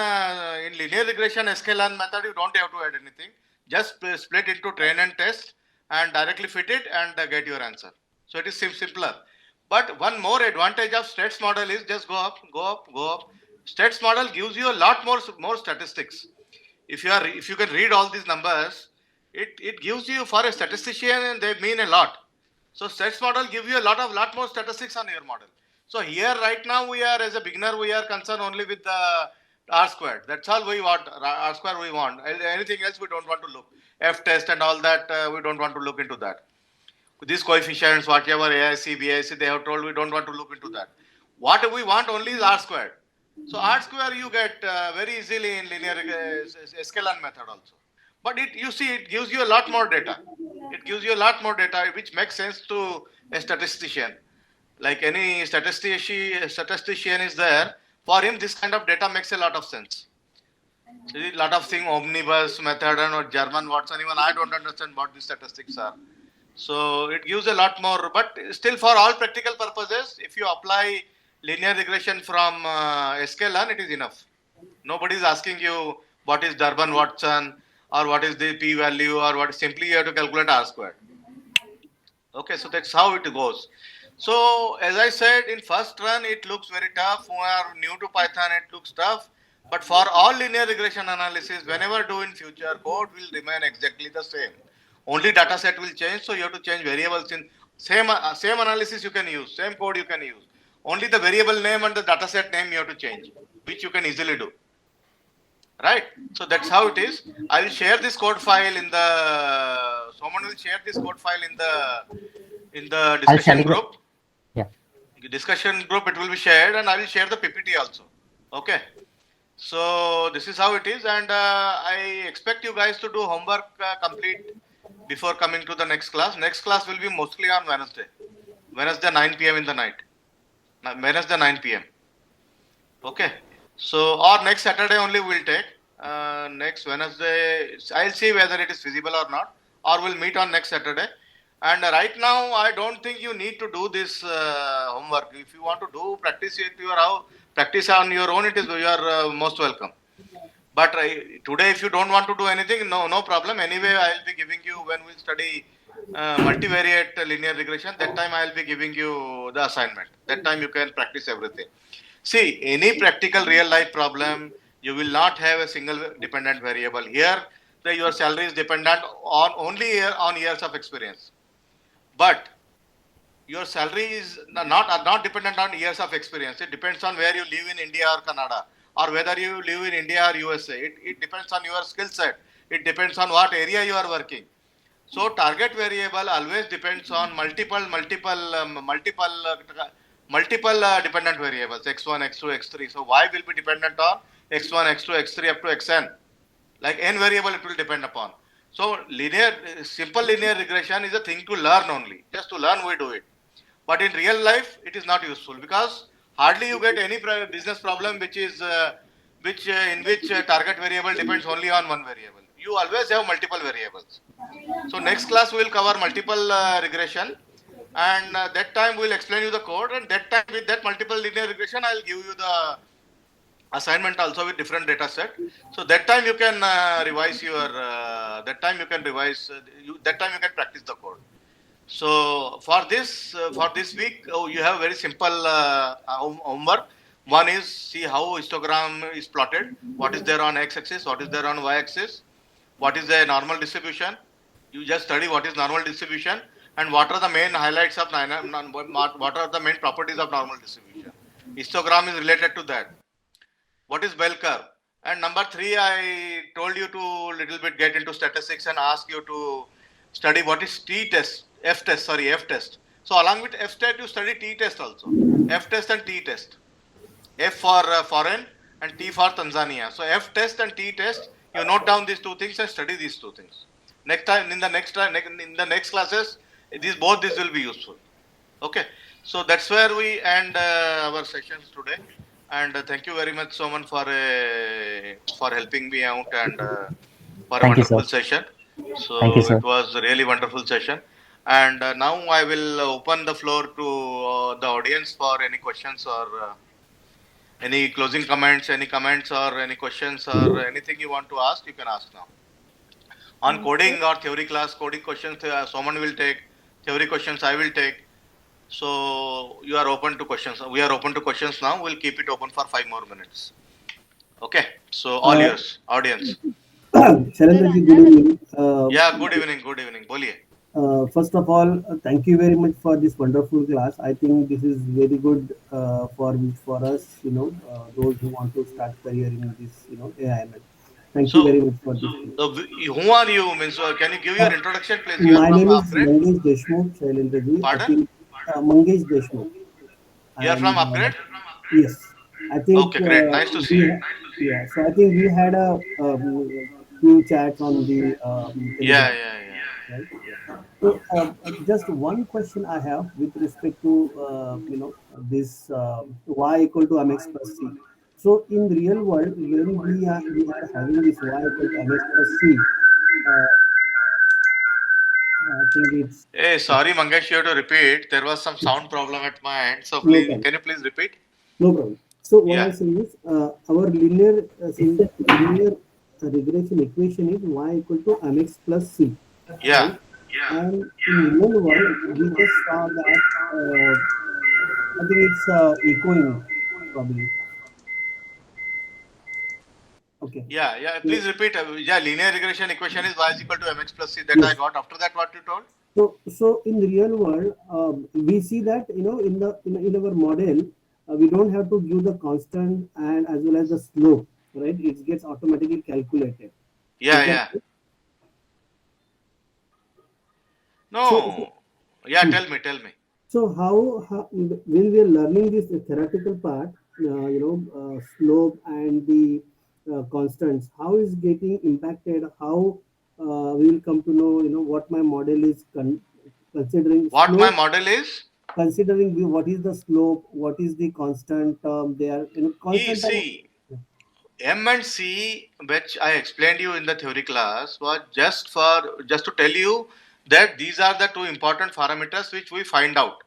linear regression sklearn method you don't have to add anything, just split into train and test and directly fit it and get your answer. So it is simpler. But one more advantage of states model is just go up. States model gives you a lot more statistics. If you can read all these numbers, it gives you, for a statistician they mean a lot. So stats model give you a lot more statistics on your model. So here right now we are, as a beginner, we are concerned only with the R squared. That's all we want. R square we want. Anything else we don't want to look. F test and all that we don't want to look into that. These coefficients, whatever AIC, BIC they have told, we don't want to look into that. What we want only is R squared. So R square you get very easily in linear sklearn method also. But you see it gives you a lot more data. It gives you a lot more data which makes sense to a statistician. Like any statistician is there, for him this kind of data makes a lot of sense. See, a lot of things, omnibus method and German Watson, even I don't understand what these statistics are. So it gives a lot more, but still for all practical purposes, if you apply linear regression from sklearn, it is enough. Nobody is asking you what is Durbin Watson or what is the p-value or what. Simply you have to calculate R squared. Okay, so that's how it goes. So as I said, in first run it looks very tough. Who are new to Python, it looks tough. But for all linear regression analysis, whenever do in future, code will remain exactly the same. Only data set will change, so you have to change variables in same analysis you can use, same code you can use. Only the variable name and the data set name you have to change, which you can easily do. Right? So that's how it is. I will share this code file in the. Someone will share this code file in the I'll discussion share group. Yeah. Discussion group it will be shared, and I will share the PPT also. Okay. So this is how it is, and I expect you guys to do homework complete before coming to the next class. Next class will be mostly on Wednesday 9 p.m. in the night. Wednesday 9 p.m. Okay. So or next Saturday only we'll take. Next Wednesday, I'll see whether it is feasible or not, or we'll meet on next Saturday. And right now, I don't think you need to do this homework. If you want to do practice practice on your own, you are most welcome. But today, if you don't want to do anything, no problem. Anyway, I'll be giving you when we study multivariate linear regression. That time I'll be giving you the assignment. That time you can practice everything. See, any practical real life problem, you will not have a single dependent variable. Here, your salary is dependent on only on years of experience. But your salary is not dependent on years of experience. It depends on where you live in India or Canada or whether you live in India or USA. It depends on your skill set. It depends on what area you are working. So target variable always depends on multiple dependent variables, x1, x2, x3. So y will be dependent on x1, x2, x3 up to xn. Like n variable it will depend upon. So simple linear regression is a thing to learn only. Just to learn we do it. But in real life it is not useful, because hardly you get any business problem in which target variable depends only on one variable. You always have multiple variables. So next class we will cover multiple regression, and that time we will explain you the code, and that time with that multiple linear regression I will give you the assignment also with different data set. So that time you can revise your that time you can practice the code. So for this week, you have very simple homework. One is see how histogram is plotted. What is there on x-axis? What is there on y-axis? What is the normal distribution? You just study what is normal distribution and what are the main highlights of what are the main properties of normal distribution. Histogram is related to that. What is bell curve? And number 3, I told you to little bit get into statistics and ask you to study what is F test. So along with F test, you study T test also. F test and T test. F for foreign and T for Tanzania. So F test and T test, you note down these two things and study these two things. Next time in the next classes, both these will be useful. Okay, so that's where we end our sessions today. And thank you very much, Soman, for helping me out and for a Thank you, sir. wonderful session. So Thank you, sir. it was a really wonderful session. And now I will open the floor to the audience for any questions or any closing comments, any comments or any questions or anything you want to ask, you can ask now. On coding or theory class, coding questions, Soman will take. Theory questions, I will take. So you are open to questions. We are open to questions now. We'll keep it open for 5 more minutes. Okay. So all yours, audience. Shailendra ji, good evening. Yeah, good evening. Good evening. Boliye. First of all, thank you very much for this wonderful class. I think this is very good for us, those who want to start career in this, AIML. Thank you very much for this. Who are you? Means, can you give your introduction, please? You My are from name is Upgrade? Mangesh Deshmukh, Shailendra ji. Pardon? Mangesh Deshmukh. You are from Upgrade? Yes. I think. Okay, great. Nice to see you. Yeah. So I think we had a few chats on the. Yeah. Right? So just one question I have with respect to this y equal to mx plus c. So in real world, when we are having this y equal to mx plus c, I think it's. Hey, sorry, Mangesh, you have to repeat. There was some sound problem at my end. So No please, problem. can you please repeat? No problem. So what Yeah. I'm saying is, our linear regression equation is y equal to mx plus c. Yeah. Right? And in real world, we just saw that I think it's echoing probably. Okay. Yeah. Please repeat. Yeah, linear regression equation is y is equal to mx plus c. That I got. After that, what you told? So in the real world, we see that in our model, we don't have to give the constant and as well as the slope, right? It gets automatically calculated. Yeah. No. Yeah, tell me. So how when we are learning this theoretical part, slope and the constants, how is getting impacted? How we will come to know, what my model is considering. What slope, my model is? considering what is the slope, what is the constant term there, constant term. See, M and C, which I explained you in the theory class, was just to tell you that these are the two important parameters which we find out,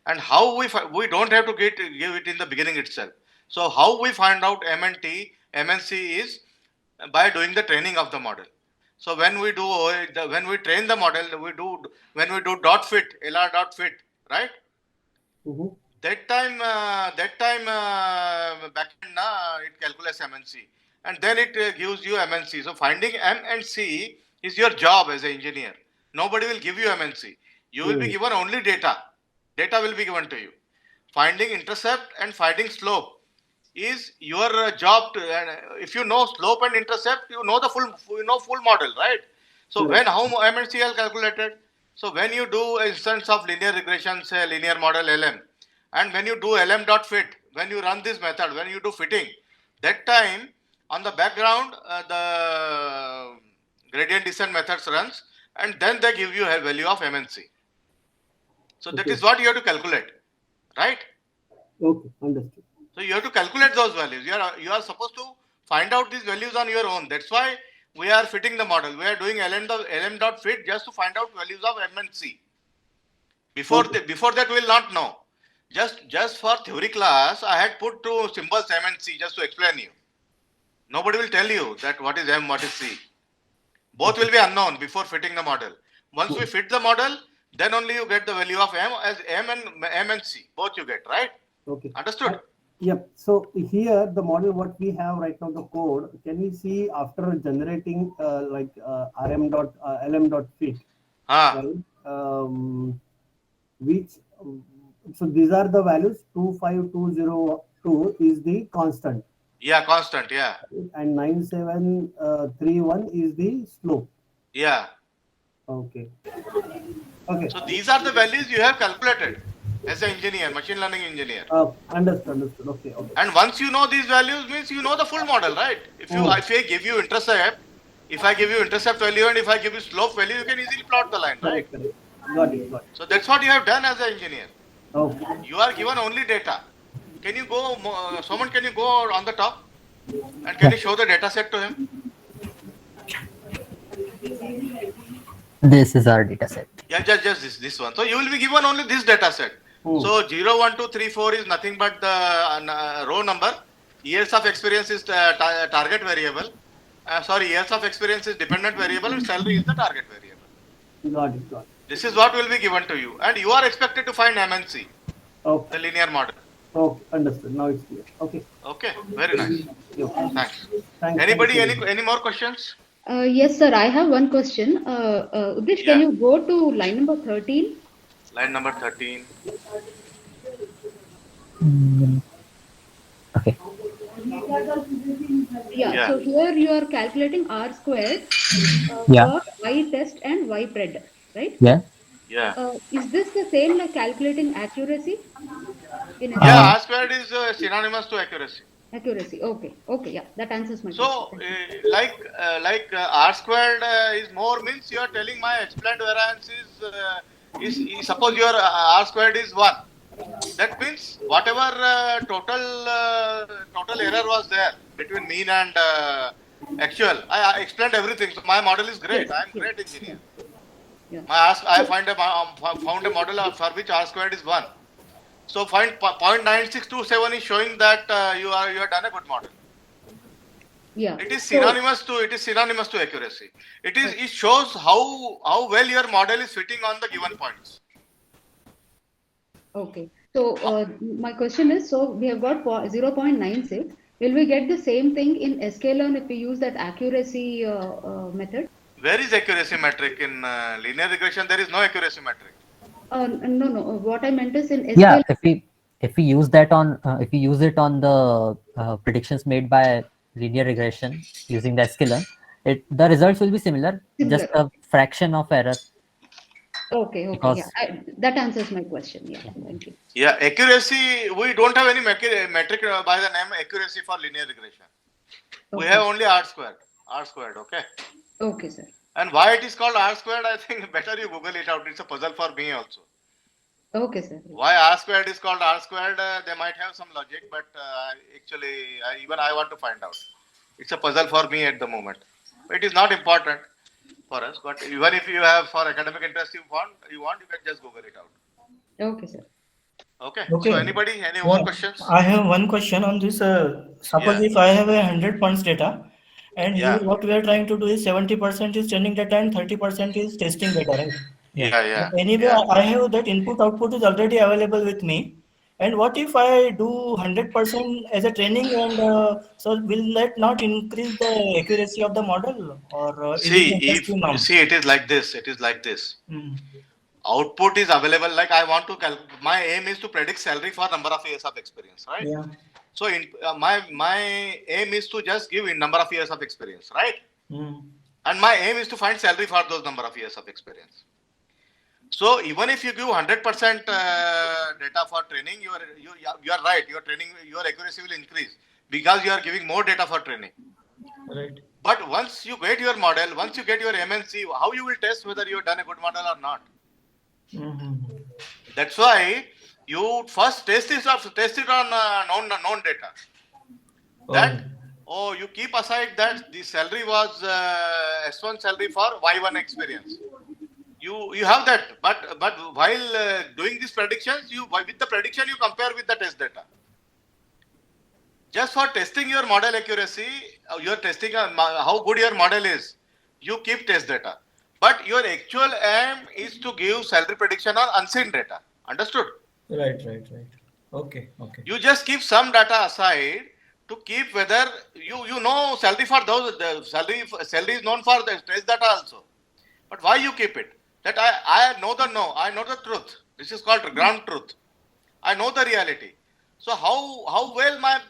and how we don't have to give it in the beginning itself. So how we find out M and C is by doing the training of the model. So when we train the model, when we do dot fit, LR dot fit, right? Mm-hmm. That time backend it calculates M and C, and then it gives you M and C. So finding M and C is your job as an engineer. Nobody will give you M and C. You will be given only data. Data will be given to you. Finding intercept and finding slope is your job to, and if you know slope and intercept, you know the full model, right? So Right. when how MNC are calculated? So when you do an instance of linear regression, say linear model LM, and when you do LM dot fit, when you run this method, when you do fitting, that time on the background the gradient descent methods runs, and then they give you a value of MNC. So that Okay. is what you have to calculate, right? Okay, understood. So you have to calculate those values. You are supposed to find out these values on your own. That's why we are fitting the model. We are doing LM dot fit just to find out values of M and C. Before that, we will not know. Just for theory class, I had put two symbols M and C just to explain you. Nobody will tell you that what is M, what is C. Both will be unknown before fitting the model. Once we fit the model, then only you get the value of M as M and C. Both you get, right? Okay. Understood? Yep. So here the model what we have right now, the code, can we see after generating RM dot LM dot fit, Ah. right? Which so these are the values. 25202 is the constant. Yeah, constant. Yeah. And 9731 is the slope. Yeah. Okay. Okay. So these are the values you have calculated as an engineer, machine learning engineer. Understood. Okay. And once you know these values, means you know the full model, right? If I give you intercept, if I give you intercept value and if I give you slope value, you can easily plot the line, right? Correct. Got it. So that's what you have done as an engineer. Okay. You are given only data. Can you go, someone, can you go on the top and can you show the data set to him? This is our data set. Yeah, just this one. So you will be given only this data set. So 0, 1, 2, 3, 4 is nothing but the row number. Years of experience is target variable. Years of experience is dependent variable and salary is the target variable. Got it. This is what will be given to you. And you are expected to find MNC, the linear model. Okay, understood. Now it's clear. Okay, very nice. Thanks. Anybody, any more questions? Yes, sir. I have one question. Udesh, can you go to line number 13? Line number 13. Okay. Yeah. So here you are calculating R squared for Y test and Y pred, right? Yeah. Is this the same like calculating accuracy? Yeah, R squared is synonymous to accuracy. Accuracy. Okay. Yeah, that answers my question. So, R squared is more means you are telling my explained variance is suppose your R squared is 1. That means whatever total error was there between mean and actual, I explained everything. So my model is great. I am great engineer. I found a model for which R squared is 1. So find 0.9627 is showing that you have done a good model. Yeah. It is synonymous to accuracy. It shows how well your model is fitting on the given points. Okay. So my question is, so we have got 0.96. Will we get the same thing in sklearn if we use that accuracy method? Where is accuracy metric in linear regression? There is no accuracy metric. No. What I meant is in sklearn. Yeah, if we use that on if we use it on the predictions made by linear regression using the sklearn, the results will be similar, just a fraction of error. Okay. Yeah, that answers my question. Yeah, thank you. Yeah, accuracy, we don't have any metric by the name accuracy for linear regression. We have only R squared. Okay. Okay, sir. And why it is called R squared, I think better you Google it out. It's a puzzle for me also. Okay, sir. Why R squared is called R squared, they might have some logic, but actually, even I want to find out. It's a puzzle for me at the moment. It is not important for us, but even if you have for academic interest you want, you can just Google it out. Okay, sir. Okay. So anybody, any more questions? I have one question on this. Suppose if I have 100 points data, and here what we are trying to do is 70% is training data and 30% is testing data, right? Yeah. Anyway, I have that input output is already available with me. And what if I do 100% as a training, and so will that not increase the accuracy of the model, or it is like this. Output is available. Like I want to my aim is to predict salary for number of years of experience, right? Yeah. So my aim is to just give a number of years of experience, right? And my aim is to find salary for those number of years of experience. So even if you give 100% data for training, you are right. Your training, your accuracy will increase because you are giving more data for training. Right. But once you get your model, once you get your MNC, how you will test whether you have done a good model or not? That's why you first test it on known data. That you keep aside that the salary was S1 salary for Y1 experience. You have that, but while doing these predictions, with the prediction you compare with the test data. Just for testing your model accuracy, you're testing how good your model is. You keep test data, but your actual aim is to give salary prediction on unseen data. Understood? Right. Okay. You just keep some data aside to keep whether you know salary for those salary is known for the test data also. But why you keep it? That I know the truth. This is called ground truth. I know the reality. So how well my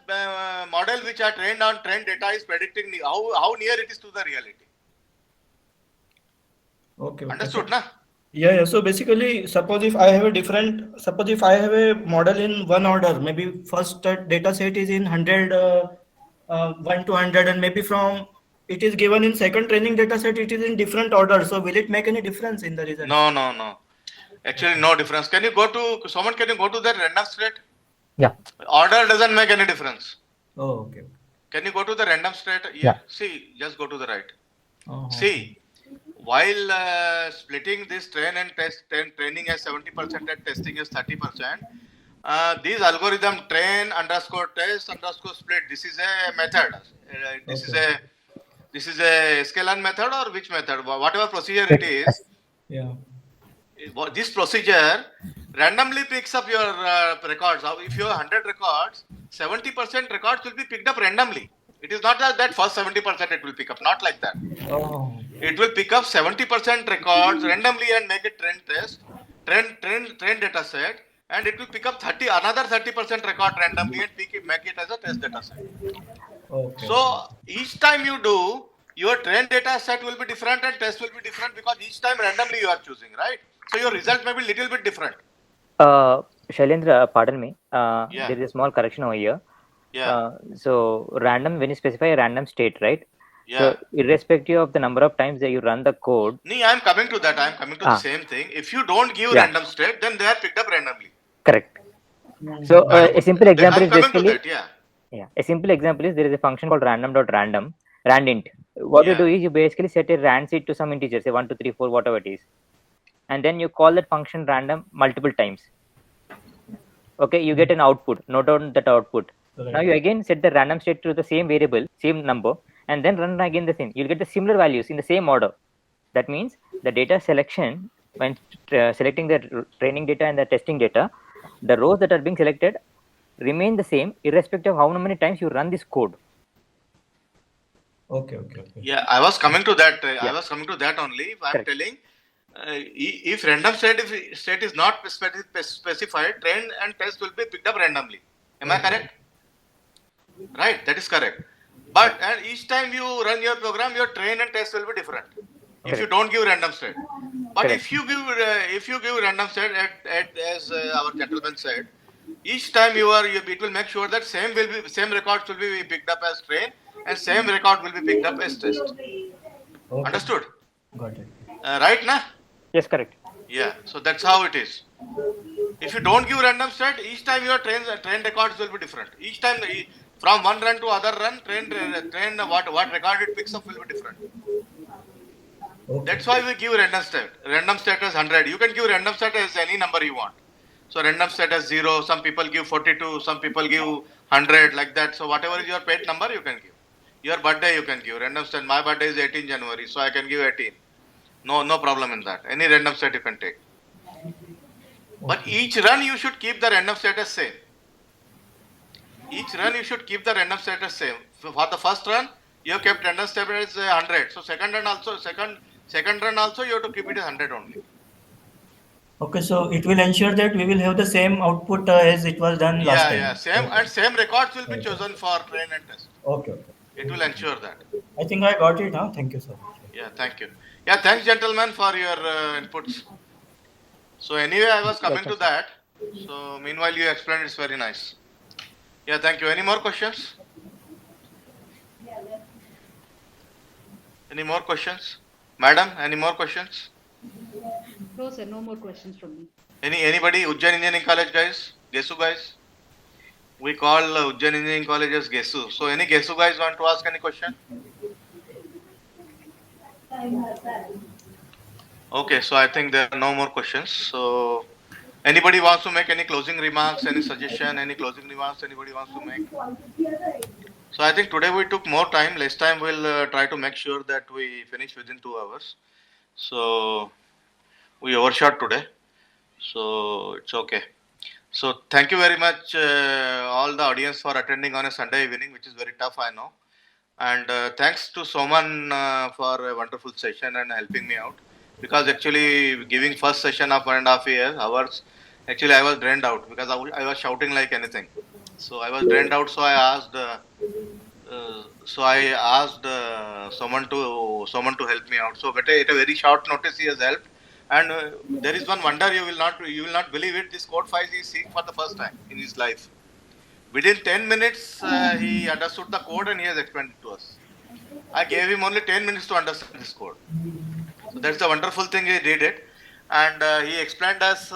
model which I trained on trend data is predicting how near it is to the reality. Okay. Understood, na? Yeah. So basically, suppose if I have a model in one order, maybe first data set is in 100, 1 to 100, and maybe from it is given in second training data set, it is in different order. So will it make any difference in the results? No. Actually, no difference. Can you go to that random state? Yeah. Order doesn't make any difference. Oh, okay. Can you go to the random state? Yeah. See, just go to the right. Oh, See, while splitting this training as 70% and testing as 30%, these algorithm train underscore test underscore split. This is a method. This is a scalar method or which method? Whatever procedure it is. Yeah. This procedure randomly picks up your records. If you have 100 records, 70% records will be picked up randomly. It is not that first 70% it will pick up. Not like that. Oh. It will pick up 70% records randomly and make a trend data set, and it will pick up another 30% record randomly and make it as a test data set. Okay. So each time you do, your trend data set will be different and test will be different because each time randomly you are choosing, right? So your result may be little bit different. Shailendra, pardon me. Yeah. There is a small correction over here. Yeah. So random, when you specify a random state, right? Yeah. So irrespective of the number of times that you run the code. I am coming to that. I am coming to the same thing. If you don't give random state, then they are picked up randomly. Correct. So a simple example is basically. A simple example is there is a function called random.random, Randint. What you do is you basically set a rand seed to some integer, say 1, 2, 3, 4, whatever it is, and then you call that function random multiple times. Okay, you get an output. Note down that output. Right. Now you again set the random state to the same variable, same number, and then run again the same. You'll get the similar values in the same order. That means the data selection, when selecting the training data and the testing data, the rows that are being selected remain the same irrespective of how many times you run this code. Okay. Yeah, I was coming to that. I was coming to that only. I'm telling, if random state is not specified, trend and test will be picked up randomly. Am I correct? Right, that is correct. But and each time you run your program, your train and test will be different. If you don't give random state. But if you give random state, as our gentleman said, each time it will make sure that same records will be picked up as train and same record will be picked up as test. Okay. Understood? Got it. Right, na? Yes, correct. Yeah, so that's how it is. If you don't give random state, each time your train records will be different. Each time from one run to other run, train what record it picks up will be different. Okay. That's why we give random state. Random state as 100. You can give random state as any number you want. So random state as 0. Some people give 42. Some people give 100, like that. So whatever is your pet number, you can give. Your birthday you can give. Random state. My birthday is 18 January, so I can give 18. No problem in that. Any random state you can take. Okay. But each run you should keep the random state as same. Each run you should keep the random state as same. So for the first run, you have kept random state as 100. So second run also you have to keep it as 100 only. Okay, so it will ensure that we will have the same output as it was done last Yeah, time. same, Okay. and same records will be Right, right. chosen for train and test. Okay, okay. It will ensure that. I think I got it now. Thank you so much. Yeah, thank you. Yeah, thanks, gentlemen, for your inputs. So anyway, I was coming Welcome, to sir. that. So meanwhile, you explained it's very nice. Yeah, thank you. Any more questions? Any more questions, madam? Any more questions? No, sir, no more questions from me. Anybody? Ujjain Engineering College guys? Gesu guys? We call Ujjain Engineering College as Gesu. So any Gesu guys want to ask any question? Okay, so I think there are no more questions. So anybody wants to make any closing remarks, any suggestion, any closing remarks anybody wants to make? So I think today we took more time. Next time we'll try to make sure that we finish within 2 hours. So we overshot today. So it's okay. So thank you very much, all the audience for attending on a Sunday evening, which is very tough, I know. And thanks to Soman for a wonderful session and helping me out. Because actually giving first session of 1.5 hours, actually I was drained out because I was shouting like anything. So I was drained out. So I asked someone to help me out. So at a very short notice, he has helped. And there is one wonder you will not believe it. This code file he is seeing for the first time in his life. Within 10 minutes, he understood the code and he has explained it to us. I gave him only 10 minutes to understand this code. So that's the wonderful thing he did it, and he explained us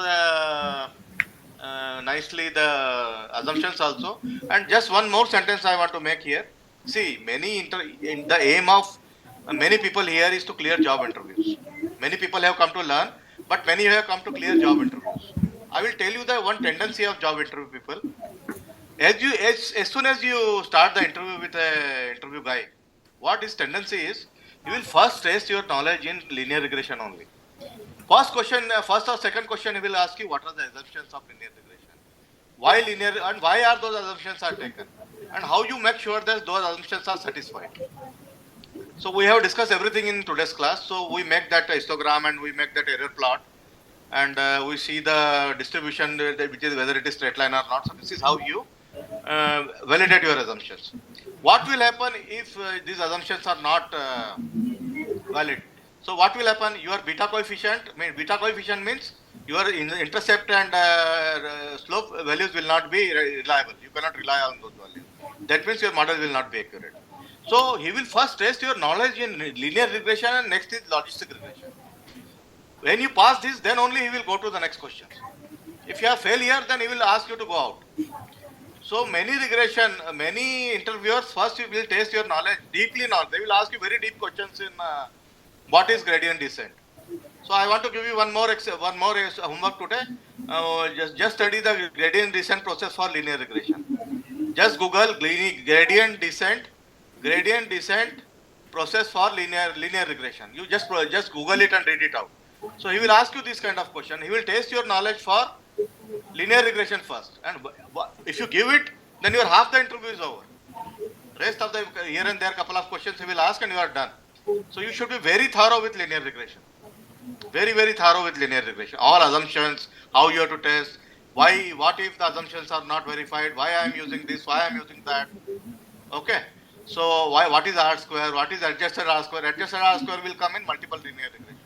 nicely the assumptions also. And just one more sentence I want to make here. See, in the aim of many people here is to clear job interviews. Many people have come to learn, but many have come to clear job interviews. I will tell you the one tendency of job interview people. As soon as you start the interview with a interview guy, what his tendency is, he will first test your knowledge in linear regression only. First or second question, he will ask you what are the assumptions of linear regression, why linear, and why are those assumptions are taken, and how you make sure that those assumptions are satisfied. So we have discussed everything in today's class. So we make that histogram and we make that error plot, and we see the distribution, which is whether it is straight line or not. So this is how you validate your assumptions. What will happen if these assumptions are not valid? So what will happen? Your beta coefficient means your intercept and slope values will not be reliable. You cannot rely on those values. That means your model will not be accurate. So he will first test your knowledge in linear regression and next is logistic regression. When you pass this, then only he will go to the next questions. If you have failure, then he will ask you to go out. So many interviewers first will test your knowledge deeply. Now they will ask you very deep questions in what is gradient descent. So I want to give you one more homework today. Just study the gradient descent process for linear regression. Just Google gradient descent process for linear regression. You just Google it and read it out. So he will ask you this kind of question. He will test your knowledge for linear regression first, and if you give it, then your half the interview is over. Rest of the here and there couple of questions he will ask and you are done. So you should be very thorough with linear regression. Very thorough with linear regression. All assumptions, how you have to test, what if the assumptions are not verified, why I am using this, why I am using that. Okay. So what is R square, what is adjusted R square? Adjusted R square will come in multiple linear regression.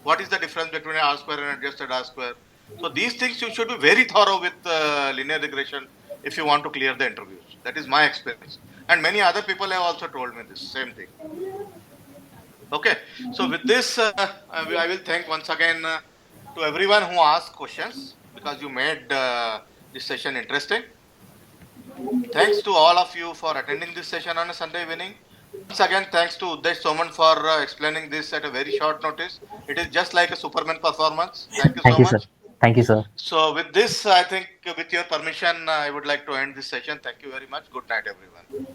What is the difference between R square and adjusted R square? So these things you should be very thorough with linear regression if you want to clear the interviews. That is my experience. And many other people have also told me this same thing. Okay. So with this, I will thank once again to everyone who asked questions because you made this session interesting. Thanks to all of you for attending this session on a Sunday evening. Once again, thanks to Udesh Soman for explaining this at a very short notice. It is just like a Superman performance. Thank you Thank so you, sir. much. Thank you, sir. So with this, I think with your permission, I would like to end this session. Thank you very much. Good night, everyone.